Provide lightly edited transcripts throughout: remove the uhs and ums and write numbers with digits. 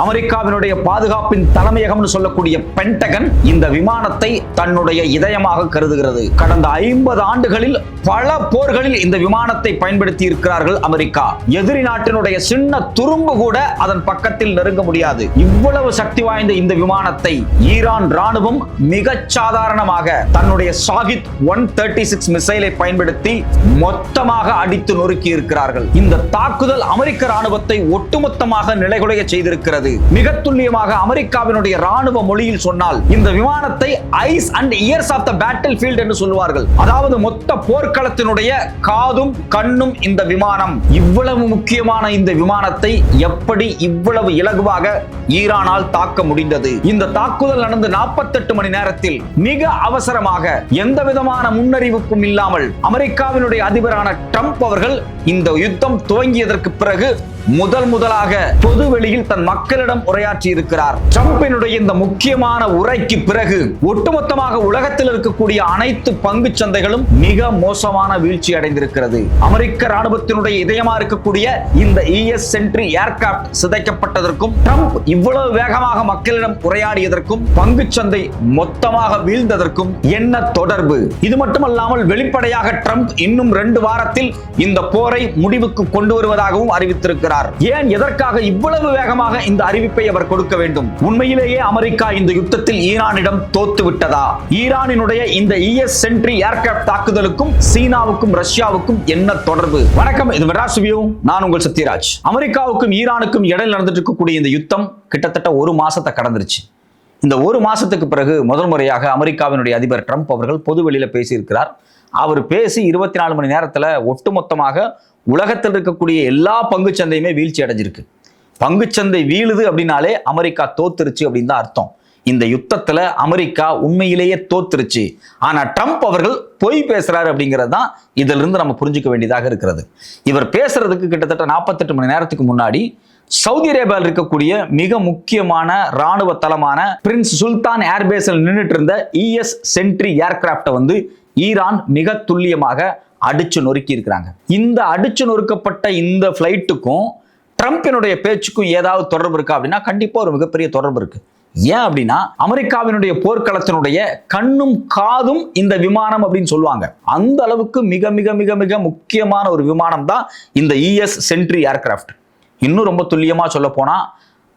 அமெரிக்காவினுடைய பாதுகாப்பின் தலைமையகம்னு சொல்லக்கூடிய பென்டகன் இந்த விமானத்தை தன்னுடைய இதயமாக கருதுகிறது. கடந்த 50 ஆண்டுகளில் பல போர்களில் இந்த விமானத்தை பயன்படுத்தி இருக்கிறார்கள் அமெரிக்கா. எதிரி நாட்டினுடைய சின்ன துரும்பு கூட அதன் பக்கத்தில் நெருங்க முடியாது. இவ்வளவு சக்தி வாய்ந்த இந்த விமானத்தை ஈரான் ராணுவம் மிகச் சாதாரணமாக தன்னுடைய ஷாஹித் 136 மிசைலை பயன்படுத்தி மொத்தமாக அடித்து நொறுக்கி இருக்கிறார்கள். இந்த தாக்குதல் அமெரிக்க ராணுவத்தை ஒட்டுமொத்தமாக நிலைகுலைய செய்திருக்கிறது. மிக துல்லியமாக அமெரிக்காவினுடைய ராணுவ மொழியில் சொன்னால் இந்த விமானத்தை eyes and ears of the battle field என்று சொல்வார்கள். அதாவது மொத்த போர்க்களத்தினுடைய காதும் கண்ணும் இந்த விமானம். இவ்வளவு முக்கியமான இந்த விமானத்தை எப்படி இவ்வளவு இலகுவாக ஈரானால் தாக்க முடிந்தது? இந்த தாக்குதல் நடந்து 48 மணி நேரத்தில் மிக அவசரமாக எந்த விதமான முன்னறிவிப்பும் இல்லாமல் அமெரிக்காவினுடைய அதிபரான ட்ரம்ப் அவர்கள் இந்த யுத்தம் துவங்கியதற்கு பிறகு முதலாக பொது வெளியில் தன் மக்களிடம் உரையாற்றி இருக்கிறார். ட்ரம்பினுடைய இந்த முக்கியமான உரைக்கு பிறகு ஒட்டுமொத்தமாக உலகத்தில் இருக்கக்கூடிய அனைத்து பங்கு சந்தைகளும் மிக மோசமான வீழ்ச்சி அடைந்திருக்கிறது. அமெரிக்க ராணுவத்தினுடைய இதயமா இருக்கக்கூடிய இந்த ES சென்ட்ரி ஏர்கிராப்ட் சிதைக்கப்பட்டதற்கும் ட்ரம்ப் இவ்வளவு வேகமாக மக்களிடம் உரையாடியதற்கும் பங்கு சந்தை மொத்தமாக வீழ்ந்ததற்கும் என்ன தொடர்பு? இது மட்டுமல்லாமல் வெளிப்படையாக ட்ரம்ப் இன்னும் 2 வாரத்தில் இந்த போரை முடிவுக்கு கொண்டு வருவதாகவும் அறிவித்திருக்கிறார். ஏன் எதற்காக இவ்வளவு வேகமாக இந்த அறிவிப்பை அவர் கொடுக்க வேண்டும்? உண்மையிலேயே அமெரிக்கா இந்த யுத்தத்தில் ஈரானிடம் தோத்து விட்டதா? ஈரானினுடைய இந்த ES சென்ட்ரி ஏர்கிராப்ட் தாக்குதலுக்கும் சீனாவுக்கும் ரஷ்யாவுக்கும் என்ன தொடர்பு? வணக்கம், இது மெட்ராஸ் ரிவ்யூ. நான் உங்கள் சத்யராஜ். அமெரிக்காவுக்கும் ஈரானுக்கும் இடையில் நடந்துட்டு இருக்கக்கூடிய இந்த யுத்தம் கிட்டத்தட்ட 1 மாசத்தை கடந்துருச்சு. இந்த 1 மாசத்துக்கு பிறகு முதல் முறையாக அமெரிக்காவினுடைய அதிபர் ட்ரம்ப் அவர்கள் பொது வெளியில பேசியிருக்கிறார். அவர் பேசி 24 மணி நேரத்தில் ஒட்டுமொத்தமாக உலகத்தில் இருக்கக்கூடிய எல்லா பங்கு சந்தையுமே வீழ்ச்சி அடைஞ்சிருக்கு. பங்கு சந்தை வீழுது அப்படின்னாலே அமெரிக்கா தோத்துருச்சு அப்படின்னு தான் அர்த்தம். இந்த யுத்தத்துல அமெரிக்கா உண்மையிலேயே தோத்துருச்சு. ஆனா ட்ரம்ப் அவர்கள் பொய் பேசுறாரு அப்படிங்கிறது தான் இதுல இருந்து நம்ம புரிஞ்சுக்க வேண்டியதாக இருக்கிறது. இவர் பேசுறதுக்கு கிட்டத்தட்ட 48 மணி நேரத்துக்கு முன்னாடி சவுதி அரேபியாவில் இருக்கக்கூடிய மிக முக்கியமான ராணுவ தளமான பிரின்ஸ் சுல்தான் ஏர்பேஸில் நின்றுட்டு இருந்த ES சென்ட்ரி ஏர்கிராப்டை வந்து ஈரான் மிக துல்லியமாக அடிச்சு நொறுக்கி இருக்கிறாங்க. இந்த அடிச்சு நொறுக்கப்பட்ட இந்த பிளைட்டுக்கும் ட்ரம்பினுடைய பேச்சுக்கும் ஏதாவது தொடர்பு இருக்கா அப்படின்னா கண்டிப்பா ஒரு மிகப்பெரிய தொடர்பு இருக்கு. ஏன் அப்படின்னா அமெரிக்காவினுடைய போர்க்களத்தினுடைய கண்ணும் காதும் இந்த விமானம் அப்படின்னு சொல்லுவாங்க. அந்த அளவுக்கு மிக மிக மிக மிக முக்கியமான ஒரு விமானம் தான் இந்த ES சென்ட்ரி ஏர்கிராப்ட். இன்னும் ரொம்ப துல்லியமா சொல்ல போனா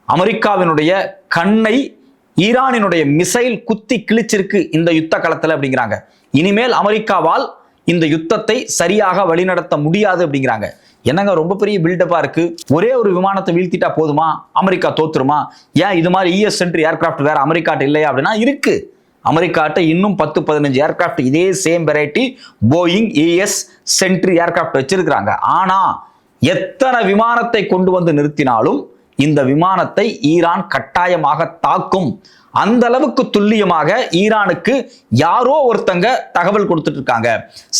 அமெரிக்காவினுடைய கண்ணை ஈரானினுடைய மிசைல் குத்தி கிழிச்சிருக்கு இந்த யுத்த களத்துல அப்படிங்கிறாங்க. இனிமேல் அமெரிக்காவால் இந்த யுத்தத்தை சரியாக வழிநடத்த முடியாது அப்படிங்கிறாங்க. என்னங்க ரொம்ப பெரிய பில்டப்பா இருக்கு. ஒரே ஒரு விமானத்தை வீழ்த்திட்டா போதுமா? அமெரிக்கா தோத்துருமா? ஏன் இது மாதிரி ES சென்ட்ரி ஏர்கிராப்ட் வேற அமெரிக்காட்ட இல்லையா அப்படின்னா இருக்கு. அமெரிக்காட்ட இன்னும் 10-15 ஏர்கிராப்ட் இதே same variety Boeing ES sentry aircraft வச்சிருக்கிறாங்க. ஆனா எத்தனை விமானத்தை கொண்டு வந்து நிறுத்தினாலும் இந்த விமானத்தை ஈரான் கட்டாயமாக தாக்கும். அந்த அளவுக்கு துல்லியமாக ஈரானுக்கு யாரோ ஒருத்தங்க தகவல் கொடுத்துட்டு இருக்காங்க.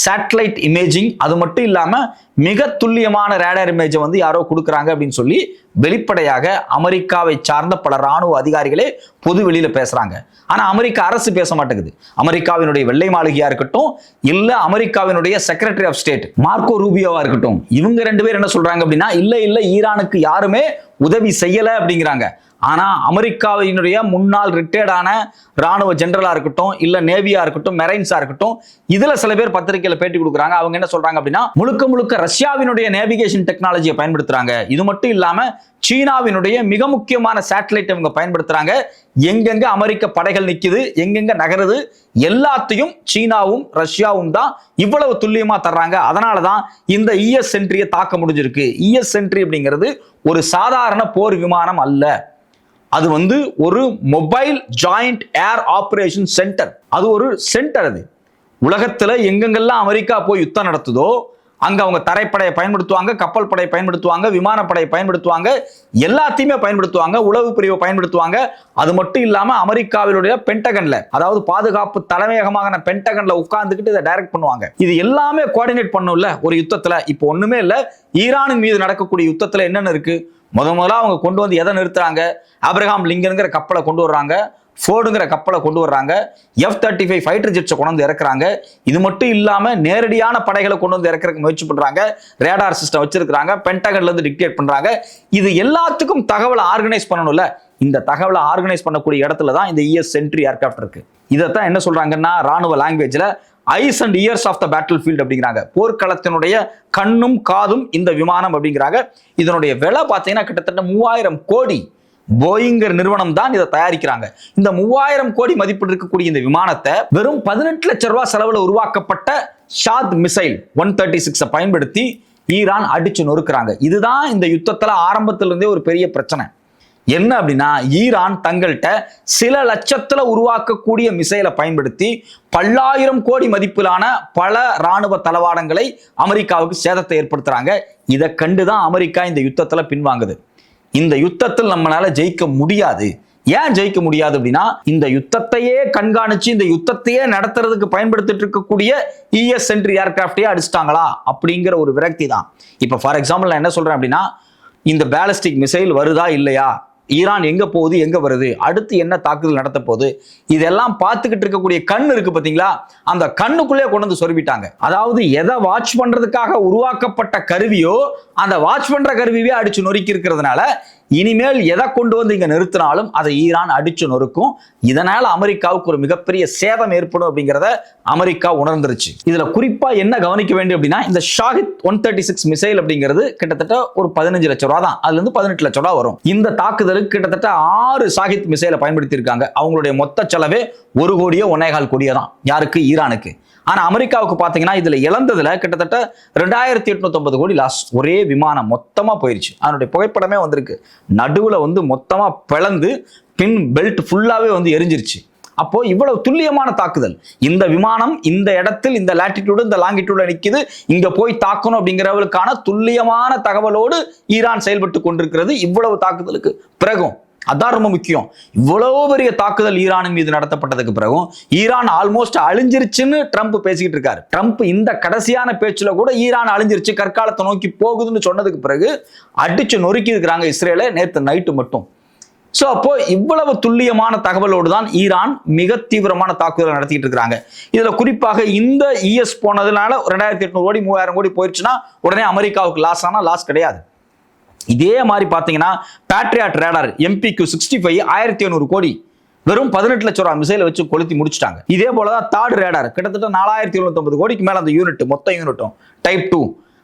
சேட்டலைட் இமேஜிங், அது மட்டும் இல்லாம மிக துல்லியமான ரேடார் இமேஜை வந்து யாரோ கொடுக்குறாங்க அப்படின்னு சொல்லி வெளிப்படையாக அமெரிக்காவை சார்ந்த பல ராணுவ அதிகாரிகளே பொது வெளியில பேசுறாங்க. ஆனா அமெரிக்க அரசு பேச மாட்டேங்குது. அமெரிக்காவினுடைய வெள்ளை மாளிகையா இருக்கட்டும், இல்ல அமெரிக்காவினுடைய செக்ரட்டரி ஆஃப் ஸ்டேட் மார்க்கோ ரூபியோவா இருக்கட்டும், இவங்க 2 பேர் என்ன சொல்றாங்க அப்படின்னா இல்ல ஈரானுக்கு யாருமே உதவி செய்யல அப்படிங்கிறாங்க. ஆனா அமெரிக்காவினுடைய முன்னாள் ரிட்டையர்டான ராணுவ ஜெனரலா இருக்கட்டும், இல்ல நேவியா இருக்கட்டும், மெரைன்ஸா இருக்கட்டும், இதுல சில பேர் பத்திரிகையில பேட்டி கொடுக்குறாங்க. அவங்க என்ன சொல்றாங்க அப்படின்னா முழுக்க ரஷ்யாவினுடைய நேவிகேஷன் டெக்னாலஜியை பயன்படுத்துறாங்க. இது மட்டும் இல்லாம சீனாவினுடைய மிக முக்கியமான சேட்டலைட் இவங்க பயன்படுத்துறாங்க. எங்கெங்க அமெரிக்க படைகள் நிக்குது, எங்கெங்க நகருது, எல்லாத்தையும் சீனாவும் ரஷ்யாவும் தான் இவ்வளவு துல்லியமா தர்றாங்க. அதனாலதான் இந்த ES சென்ட்ரியை தாக்க முடிஞ்சிருக்கு. ES சென்ட்ரி அப்படிங்கிறது ஒரு சாதாரண போர் விமானம் அல்ல. அது வந்து ஒரு மொபைல் ஜாயிண்ட் ஏர் ஆபரேஷன் சென்டர். அது ஒரு சென்டர். அது உலகத்துல எங்கெங்கெல்லாம் அமெரிக்கா போய் யுத்தம் நடத்துதோ அங்க அவங்க தரைப்படையை பயன்படுத்துவாங்க, கப்பல் படையை பயன்படுத்துவாங்க, விமானப்படையை பயன்படுத்துவாங்க, எல்லாத்தையுமே பயன்படுத்துவாங்க, உளவு பிரிவை பயன்படுத்துவாங்க. அது மட்டும் இல்லாம அமெரிக்காவிலுடைய பென்டகன்ல, அதாவது பாதுகாப்பு தலைமையகமாக பென்டகன்ல உட்கார்ந்துக்கிட்டு இதை டைரக்ட் பண்ணுவாங்க. இது எல்லாமே கோஆர்டினேட் பண்ணும்ல ஒரு யுத்தத்துல. இப்போ ஒண்ணுமே இல்ல, ஈரானின் மீது நடக்கக்கூடிய யுத்தத்துல என்னென்ன இருக்கு? முதல்ல அவங்க கொண்டு வந்து எதை நிறுத்துறாங்க? ஆப்ரஹாம் லிங்கன்ங்கிற கப்பலை கொண்டு வர்றாங்க. ஃபோர்டுங்கிற கப்பலை கொண்டு வர்றாங்க, F-35 ஃபைட்டர் ஜெட்ஸை கொண்டு வந்து இறக்குறாங்க. இது மட்டும் இல்லாம நேரடியான படைகளை கொண்டு வந்து இறக்குறதுக்கு முயற்சி பண்றாங்க. ரேடார் சிஸ்டம் வச்சிருக்காங்க, பென்டகன்ல இருந்து டிக்டேட் பண்றாங்க. இது எல்லாத்துக்கும் தகவலை ஆர்கனைஸ் பண்ணணும்ல. இந்த தகவலை ஆர்கனைஸ் பண்ணக்கூடிய இடத்துல தான் இந்த ES சென்ட்ரி ஏர்கிராஃப்ட் இருக்கு. இதைத்தான் என்ன சொல்றாங்கன்னா ராணுவ லாங்குவேஜ்ல eyes and ears of the battle field அப்படிங்கிறாங்க. போர்க்களத்தினுடைய கண்ணும் காதும் இந்த விமானம் அப்படிங்கிறாங்க. இதனுடைய விலை பார்த்தீங்கன்னா கிட்டத்தட்ட 3000 கோடி. போயிங்கர் நிறுவனம் தான் இதை தயாரிக்கிறாங்க. இந்த 3000 கோடி மதிப்பில் இருக்கக்கூடிய இந்த விமானத்தை வெறும் 18 லட்சம் ரூபாய் செலவுல உருவாக்கப்பட்ட ஷாத் மிசைல் 136 பயன்படுத்தி ஈரான் அடிச்சு நொறுக்குறாங்க. இதுதான் இந்த யுத்தத்துல ஆரம்பத்திலிருந்தே ஒரு பெரிய பிரச்சனை. என்ன அப்படின்னா, ஈரான் தங்கள்கிட்ட சில லட்சத்துல உருவாக்கக்கூடிய மிசைலை பயன்படுத்தி பல்லாயிரம் கோடி மதிப்பிலான பல ராணுவ தளவாடங்களை அமெரிக்காவுக்கு சேதத்தை ஏற்படுத்துறாங்க. இதை கண்டுதான் அமெரிக்கா இந்த யுத்தத்துல பின்வாங்குது. இந்த யுத்தத்தில் நம்மளால ஜெயிக்க முடியாது. ஏன் ஜெயிக்க முடியாது அப்படின்னா, இந்த யுத்தத்தையே கண்காணிச்சு இந்த யுத்தத்தையே நடத்துறதுக்கு பயன்படுத்திட்டு இருக்கக்கூடிய ES சென்ட்ரி ஏர்கிராஃப்டையே அடிச்சிட்டாங்களா அப்படிங்கிற ஒரு விரக்தி தான். இப்ப ஃபார் எக்ஸாம்பிள் நான் என்ன சொல்றேன் அப்படின்னா, இந்த பேலிஸ்டிக் மிசைல் வருதா இல்லையா, ஈரான் எங்க போகுது, எங்க வருது, அடுத்து என்ன தாக்குதல் நடத்த போகுது, இதெல்லாம் பார்த்துக்கிட்டு இருக்கக்கூடிய கண் இருக்கு பாத்தீங்களா, அந்த கண்ணுக்குள்ளே கொண்டு வந்து சொருவிட்டாங்க. அதாவது எதை வாட்ச் பண்றதுக்காக உருவாக்கப்பட்ட கருவியோ அந்த வாட்ச் பண்ற கருவியே அடிச்சு நொறுக்கி இருக்கிறதுனால இனிமேல் எதை கொண்டு வந்து இங்க நிறுத்தினாலும் அதை ஈரான் அடிச்சு நொறுக்கும். இதனால அமெரிக்காவுக்கு ஒரு மிகப்பெரிய சேதம் ஏற்படும் அப்படிங்கிறத அமெரிக்கா உணர்ந்துருச்சு. இதுல குறிப்பா என்ன கவனிக்க வேண்டும் அப்படின்னா, இந்த ஷாஹித் 136 மிசைல் அப்படிங்கிறது கிட்டத்தட்ட ஒரு 15 லட்சம் ரூபா தான், அதுல இருந்து 18 லட்சம் ரூபா வரும். இந்த தாக்குதலுக்கு கிட்டத்தட்ட 6 ஷாஹித் மிசைலை பயன்படுத்தி இருக்காங்க. அவங்களுடைய மொத்த செலவே 1 கோடியோ 1.25 கோடியோ தான். யாருக்கு? ஈரானுக்கு. ஆனா அமெரிக்காவுக்கு பாத்தீங்கன்னா இதுல இழந்ததுல கிட்டத்தட்ட 2850 கோடி லாஸ். ஒரே விமானம் மொத்தமா போயிருச்சு. அதனுடைய புகைப்படமே வந்திருக்கு. நடுவுல வந்து மொத்தமா பிளந்து பின் பெல்ட் ஃபுல்லாவே வந்து எரிஞ்சிருச்சு. அப்போ இவ்வளவு துல்லியமான தாக்குதல். இந்த விமானம் இந்த இடத்தில் இந்த லாட்டிடியூடு இந்த லாங்கிடியூட்ல நிக்குது, இங்க போய் தாக்கணும் அப்படிங்கிறவளுக்கான துல்லியமான தகவலோடு ஈரான் செயல்பட்டு கொண்டிருக்கிறது. இவ்வளவு தாக்குதலுக்கு பிறகும் அதான் ரொம்ப முக்கியம். இவ்வளவு பெரிய தாக்குதல் ஈரான் மீது நடத்தப்பட்டதுக்கு பிறகும் ஈரான் ஆல்மோஸ்ட் அழிஞ்சிருச்சுன்னு ட்ரம்ப் பேசிக்கிட்டு இருக்காரு. ட்ரம்ப் இந்த கடைசியான பேச்சுல கூட ஈரான் அழிஞ்சிருச்சு, கற்காலத்தை நோக்கி போகுதுன்னு சொன்னதுக்கு பிறகு அடிச்சு நொறுக்கி இருக்கிறாங்க இஸ்ரேலை நேற்று நைட்டு மட்டும். சோ அப்போ இவ்வளவு துல்லியமான தகவலோடு தான் ஈரான் மிக தீவிரமான தாக்குதல் நடத்திட்டு இருக்காங்க. இதுல குறிப்பாக இந்த ES போனதுனால 2800 கோடி 3000 கோடி போயிடுச்சுன்னா உடனே அமெரிக்காவுக்கு லாஸ் ஆனா லாஸ் கிடையாது. இதே மாதிரி பாத்தீங்கன்னா பேட்ரியாட் ரேடார் MPQ-65 1500 கோடி வெறும் 18 லட்சம் ரூபாய் மிசைலை வச்சு கொளுத்தி முடிச்சிட்டாங்க. இதே போலதான் தார்ட் ரேடார் கிட்டத்தட்ட 4750 கோடிக்கு மேல அந்த யூனிட் மொத்த யூனிட்டும் டைப் 2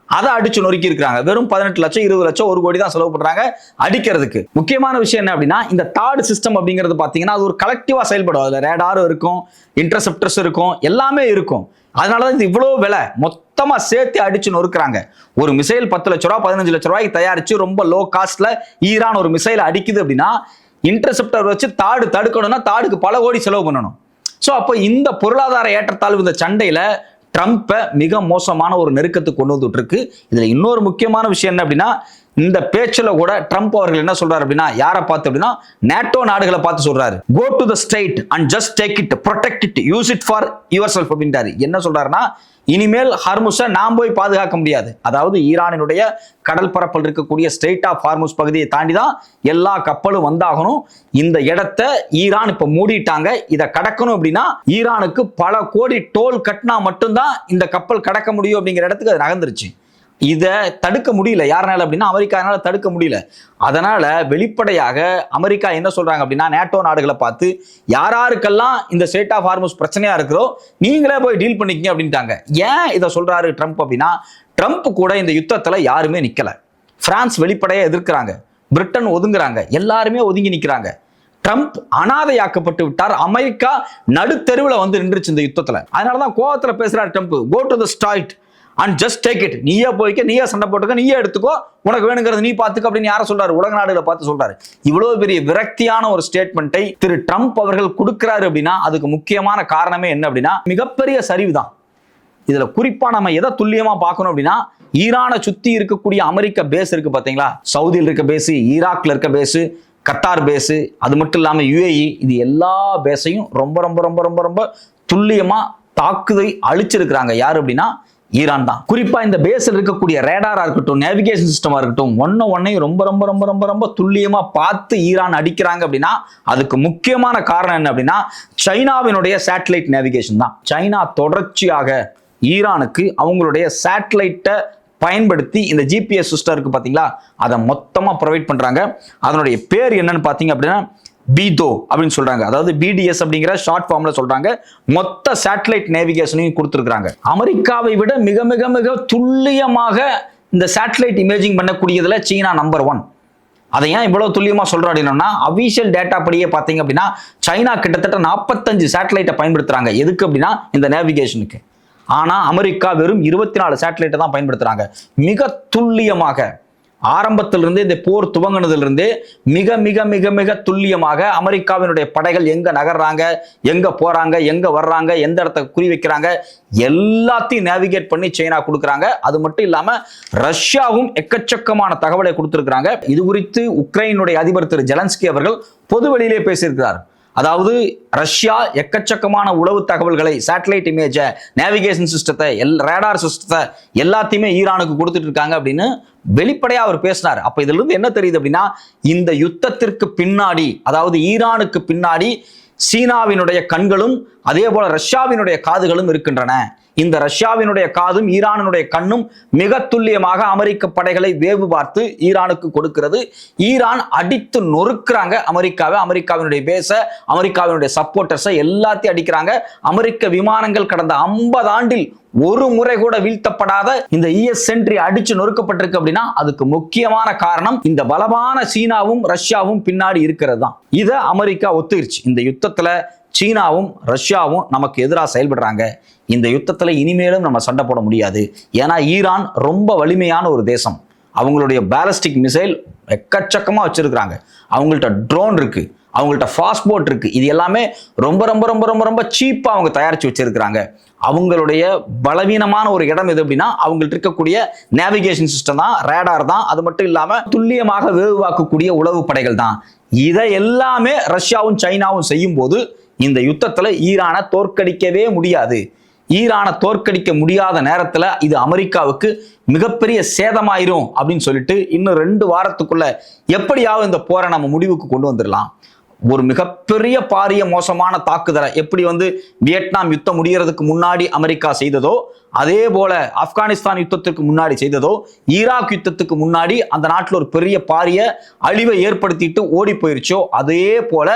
அதை அடிச்சு நொறுக்கி இருக்காங்க. வெறும் 18 லட்சம் 20 லட்சம் 1 கோடி தான் செலவு பண்றாங்க அடிக்கிறதுக்கு. முக்கியமான விஷயம் என்ன அப்படின்னா, இந்த தார்ட் சிஸ்டம் அப்படிங்கிறது பாத்தீங்கன்னா அது ஒரு கலெக்டிவா செயல்படும். அதுல ரேடாரும் இருக்கும், இன்டர்செப்டர்ஸ் இருக்கும், எல்லாமே இருக்கும். அதனாலதான் இது இவ்வளவு விலை மொத்தமா சேர்த்து அடிச்சு நொறுக்குறாங்க. ஒரு மிசைல் 10 லட்சம் ரூபாய் 15 லட்சம் ரூபாய்க்கு தயாரிச்சு ரொம்ப லோ காஸ்ட்ல ஈரான் ஒரு மிசைல் அடிக்குது அப்படின்னா, இன்டர்செப்டர் வச்சு தாடு தடுக்கணும்னா தாடுக்கு பல கோடி செலவு பண்ணணும். சோ அப்போ இந்த பொருளாதார ஏற்றத்தாழ்வு இந்த சண்டையில ட்ரம்ப்பை மிக மோசமான ஒரு நெருக்கத்துக்கு கொண்டு வந்துட்டு இருக்கு. இதுல இன்னொரு முக்கியமான விஷயம் என்ன அப்படின்னா, இந்த பேச்சுல கூட ட்ரம்ப் அவர்கள் என்ன சொல்றாரு அப்படின்னா, யாரை பார்த்து அப்படின்னா நேட்டோ நாடுகளை பார்த்து சொல்றாரு, go to the state and just take it, protect it, use it for yourself அப்படின்றாரு. என்ன சொல்றாருன்னா, இனிமேல் ஹார்முஸை நாம் போய் பாதுகாக்க முடியாது. அதாவது ஈரானினுடைய கடல் பரப்பில் இருக்கக்கூடிய ஸ்ட்ரெய்ட் ஆஃப் ஹார்முஸ் பகுதியை தாண்டி தான் எல்லா கப்பலும் வந்தாகணும். இந்த இடத்தை ஈரான் இப்ப மூடிட்டாங்க. இதை கடக்கணும் அப்படின்னா ஈரானுக்கு பல கோடி டோல் கட்டினா மட்டும்தான் இந்த கப்பல் கடக்க முடியும் அப்படிங்கிற இடத்துக்கு அது நகர்ந்துருச்சு. இதை தடுக்க முடியல யாருனால அப்படின்னா அமெரிக்கானால தடுக்க முடியல. அதனால வெளிப்படையாக அமெரிக்கா என்ன சொல்றாங்க அப்படின்னா, நேட்டோ நாடுகளை பார்த்து யாருக்கெல்லாம் இந்த ஸ்ட்ரெய்ட் ஆஃப் ஹார்முஸ் பிரச்சனையா இருக்கிறோ நீங்களே போய் டீல் பண்ணிக்கங்க அப்படின்ட்டாங்க. ஏன் இதை சொல்றாரு ட்ரம்ப் அப்படின்னா, ட்ரம்ப் கூட இந்த யுத்தத்துல யாருமே நிக்கல. பிரான்ஸ் வெளிப்படையா எதிர்க்கிறாங்க, பிரிட்டன் ஒதுங்குறாங்க, எல்லாருமே ஒதுங்கி நிக்கிறாங்க. ட்ரம்ப் அனாதையாக்கப்பட்டு விட்டார். அமெரிக்கா நடுத்தெருவில் வந்து நின்றுச்சு இந்த யுத்தத்துல. அதனாலதான் கோவத்துல பேசுறாரு Trump, go to the strait and just take it, நீயே போய்க்க, நீயே சண்டை போட்டுக்க, நீயே எடுத்துக்கோ, உனக்கு வேணுங்கிறது நீ பார்த்துக்க அப்படின்னு யாரை சொல்றாரு? உலக நாடுகளை பார்த்து சொல்றாரு. இவ்வளவு பெரிய விரக்தியான ஒரு ஸ்டேட்மெண்ட்டை திரு ட்ரம்ப் அவர்கள் கொடுக்கிறாரு அப்படின்னா அதுக்கு முக்கியமான காரணமே என்ன அப்படின்னா மிகப்பெரிய சரிவு தான். இதுல குறிப்பா நம்ம எதை துல்லியமா பார்க்கணும் அப்படின்னா, ஈரானை சுத்தி இருக்கக்கூடிய அமெரிக்க பேஸ் இருக்கு பாத்தீங்களா, சவுதியில் இருக்க பேஸ், ஈராக்ல இருக்க பேஸ், கத்தார் பேஸ், அது மட்டும் இல்லாம UAE, இது எல்லா பேஸையும் ரொம்ப ரொம்ப ரொம்ப ரொம்ப ரொம்ப துல்லியமா தாக்குதல் அழிச்சிருக்கிறாங்க. யாரு அப்படின்னா ஈரான் தான். குறிப்பா இந்த பேஸ்ல இருக்கக்கூடிய ரேடாரா இருக்கட்டும், நேவிகேஷன் சிஸ்டமா இருக்கட்டும், ஒன்னையும் ரொம்ப ரொம்ப ரொம்ப ரொம்ப ரொம்ப துல்லியமா பார்த்து ஈரான் அடிக்கிறாங்க அப்படின்னா அதுக்கு முக்கியமான காரணம் என்ன அப்படின்னா சைனாவினுடைய சேட்டலைட் நேவிகேஷன் தான். சைனா தொடர்ச்சியாக ஈரானுக்கு அவங்களுடைய சேட்டலைட்டை பயன்படுத்தி இந்த ஜிபிஎஸ் சிஸ்டம் இருக்கு பாத்தீங்களா, அதை மொத்தமா ப்ரொவைட் பண்றாங்க. அதனுடைய பேர் என்னன்னு பாத்தீங்க அப்படின்னா பீதோ அப்படின்னு சொல்றாங்க. அதாவது பிடிஎஸ் அப்படிங்கிற ஷார்ட் ஃபார்ம்ல சொல்றாங்க. மொத்த சேட்டலைட் நேவிகேஷனையும் கொடுத்துருக்காங்க. அமெரிக்காவை விட மிக மிக மிக துல்லியமாக இந்த சேட்டலைட் இமேஜிங் பண்ணக்கூடியதுல சீனா நம்பர் 1. அதை ஏன் இவ்வளவு துல்லியமா சொல்றோம் அப்படின்னா அபிஷியல் டேட்டா படியே பாத்தீங்க அப்படின்னா சைனா கிட்டத்தட்ட 45 சேட்டலைட்டை பயன்படுத்துறாங்க. எதுக்கு அப்படின்னா இந்த நேவிகேஷனுக்கு. ஆனா அமெரிக்கா வெறும் 24 சேட்டலைட்டை தான் பயன்படுத்துறாங்க. மிக துல்லியமாக ஆரம்பத்திலிருந்து இந்த போர் துவங்கினதிலிருந்து மிக மிக மிக மிக துல்லியமாக அமெரிக்காவினுடைய படைகள் எங்க நகர்றாங்க, எங்க போறாங்க, எங்க வர்றாங்க, எந்த இடத்த குறி வைக்கிறாங்க எல்லாத்தையும் நேவிகேட் பண்ணி சைனா கொடுக்குறாங்க. அது மட்டும் இல்லாம ரஷ்யாவும் எக்கச்சக்கமான தகவலை கொடுத்திருக்கிறாங்க. இது குறித்து உக்ரைனுடைய அதிபர் திரு ஜெலன்ஸ்கி அவர்கள் பொது வெளியிலே பேசியிருக்கிறார். அதாவது ரஷ்யா எக்கச்சக்கமான உளவு தகவல்களை, சேட்டலைட் இமேஜ, நேவிகேஷன் சிஸ்டத்தை, ரேடார் சிஸ்டத்தை எல்லாத்தையுமே ஈரானுக்கு கொடுத்துட்டு இருக்காங்க அப்படின்னு வெளிப்படையா அவர் பேசினார். அப்ப இதுல இருந்து என்ன தெரியுது அப்படின்னா இந்த யுத்தத்திற்கு பின்னாடி, அதாவது ஈரானுக்கு பின்னாடி சீனாவினுடைய கண்களும் அதே போல ரஷ்யாவினுடைய காதுகளும் இருக்கின்றன. இந்த ரஷ்யாவினுடைய காதும் ஈரானுடைய கண்ணும் மிக துல்லியமாக அமெரிக்க படைகளை வேவு பார்த்து ஈரானுக்கு கொடுக்கிறது. ஈரான் அடித்து நொறுக்கிறாங்க அமெரிக்காவை, அமெரிக்காவினுடைய பேச, அமெரிக்காவினுடைய சப்போர்ட்டர்ஸை எல்லாத்தையும் அடிக்கிறாங்க. அமெரிக்க விமானங்கள் கடந்த 50 ஆண்டில் ஒரு முறை கூட வீழ்த்தப்படாத இந்த இஎஸ் சென்ட்ரி அடிச்சு நொறுக்கப்பட்டிருக்கு அப்படின்னா அதுக்கு முக்கியமான காரணம் இந்த பலமான சீனாவும் ரஷ்யாவும் பின்னாடி இருக்கிறது தான். இதை அமெரிக்கா ஒத்துக்கிடுச்சு. இந்த யுத்தத்துல சீனாவும் ரஷ்யாவும் நமக்கு எதிராக செயல்படுறாங்க. இந்த யுத்தத்துல இனிமேலும் நம்ம சண்டை போட முடியாது. ஏன்னா ஈரான் ரொம்ப வலிமையான ஒரு தேசம். அவங்களுடைய பேலஸ்டிக் மிசைல் எக்கச்சக்கமா வச்சிருக்கிறாங்க. அவங்கள்ட்ட ட்ரோன் இருக்கு, அவங்கள்ட்ட ஃபாஸ்ட் போட் இருக்கு. இது எல்லாமே ரொம்ப ரொம்ப ரொம்ப ரொம்ப ரொம்ப சீப்பா அவங்க தயாரிச்சு வச்சிருக்கிறாங்க. அவங்களுடைய பலவீனமான ஒரு இடம் எது அப்படின்னா அவங்கள்ட்ட இருக்கக்கூடிய நேவிகேஷன் சிஸ்டம் தான், ரேடார் தான். அது மட்டும் இல்லாம துல்லியமாக வேவுவாக்கக்கூடிய உளவு படைகள் தான். இதை எல்லாமே ரஷ்யாவும் சைனாவும் செய்யும் போது இந்த யுத்தத்துல ஈரானை தோற்கடிக்கவே முடியாது. ஈரானை தோற்கடிக்க முடியாத நேரத்துல இது அமெரிக்காவுக்கு மிகப்பெரிய சேதமாயிரும் அப்படின்னு சொல்லிட்டு இன்னும் 2 வாரத்துக்குள்ள எப்படியாவது இந்த போரை நம்ம முடிவுக்கு கொண்டு வந்துடலாம். ஒரு மிகப்பெரிய பாரிய மோசமான தாக்குதலை எப்படி வியட்நாம் யுத்தம் முடிகிறதுக்கு முன்னாடி அமெரிக்கா செய்ததோ, அதே போல ஆப்கானிஸ்தான் யுத்தத்துக்கு முன்னாடி செய்ததோ, ஈராக் யுத்தத்துக்கு முன்னாடி அந்த நாட்டில் ஒரு பெரிய பாரிய அழிவை ஏற்படுத்திட்டு ஓடி போயிருச்சோ, அதே போல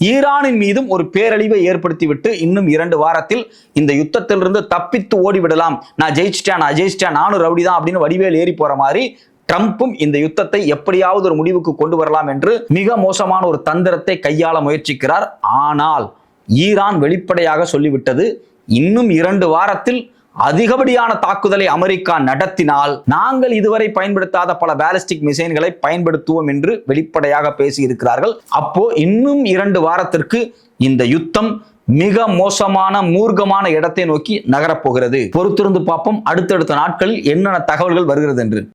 ஈரானின் மீதும் ஒரு பேரழிவை ஏற்படுத்திவிட்டு இன்னும் 2 வாரத்தில் இந்த யுத்தத்திலிருந்து தப்பித்து ஓடிவிடலாம். நான் ஜெயிச்சிட்டேன், நானும் ரவுடிதான் அப்படின்னு வடிவேல் ஏறி போற மாதிரி ட்ரம்ப்பும் இந்த யுத்தத்தை எப்படியாவது ஒரு முடிவுக்கு கொண்டு வரலாம் என்று மிக மோசமான ஒரு தந்திரத்தை கையாள முயற்சிக்கிறார். ஆனால் ஈரான் வெளிப்படையாக சொல்லிவிட்டது, இன்னும் 2 வாரத்தில் அதிகப்படியான தாக்குதலை அமெரிக்கா நடத்தினால் நாங்கள் இதுவரை பயன்படுத்தாத பல பாலிஸ்டிக் மிசைல்களை பயன்படுத்துவோம் என்று வெளிப்படையாக பேசி இருக்கிறார்கள். அப்போ இன்னும் 2 வாரத்திற்கு இந்த யுத்தம் மிக மோசமான மூர்க்கமான இடத்தை நோக்கி நகரப்போகிறது. பொறுத்திருந்து பார்ப்போம் அடுத்தடுத்த நாட்களில் என்னென்ன தகவல்கள் வருகிறது என்று.